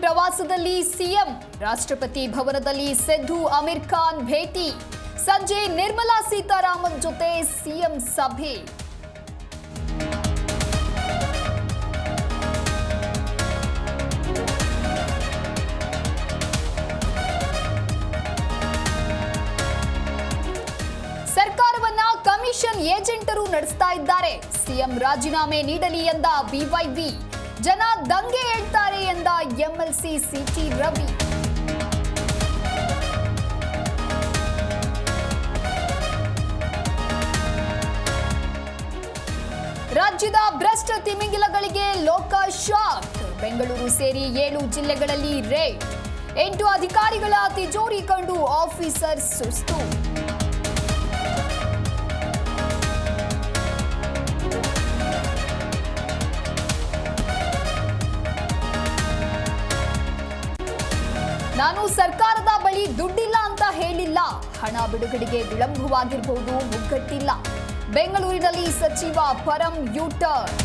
ಪ್ರವಾಸದಲ್ಲಿ ಸಿಎಂ, ರಾಷ್ಟ್ರಪತಿ ಭವನದಲ್ಲಿ ಸಿದ್ದು ಅಮೀರ್ ಖಾನ್ ಭೇಟಿ. ಸಂಜೆ ನಿರ್ಮಲಾ ಸೀತಾರಾಮನ್ ಜೊತೆ ಸಿಎಂ ಸಭೆ. ಸರ್ಕಾರವನ್ನ ಕಮಿಷನ್ ಏಜೆಂಟರು ನಡೆಸ್ತಾ ಇದ್ದಾರೆ. ಸಿಎಂ ರಾಜೀನಾಮೆ ನೀಡಲಿ ಎಂದ ಬಿವೈವಿ. ಜನ ದಂಗೆ ಹೇಳ್ತಾರೆ ಎಂದ ಎಂಎಲ್ಸಿ ಸಿಟಿ ರವಿ. ರಾಜ್ಯದ ಭ್ರಷ್ಟ ತಿಮಿಂಗಿಲಗಳಿಗೆ ಲೋಕ ಶಾಕ್. ಬೆಂಗಳೂರು ಸೇರಿ 7 ಜಿಲ್ಲೆಗಳಲ್ಲಿ ರೇಡ್. 8 ಅಧಿಕಾರಿಗಳ ತಿಜೋರಿ ಕಂಡು ಆಫೀಸರ್ ಸುಸ್ತು. ನಾನು ಸರ್ಕಾರದ ಬಳಿ ದುಡ್ಡಿಲ್ಲ ಅಂತ ಹೇಳಿಲ್ಲ. ಹಣ ಬಿಡುಗಡೆಗೆ ವಿಳಂಬವಾಗಿರಬಹುದು, ಮುಗ್ಗಟ್ಟಿಲ್ಲ. ಬೆಂಗಳೂರಿನಲ್ಲಿ ಸಚಿವ ಪರಂ ಯೂಟರ್ನ್.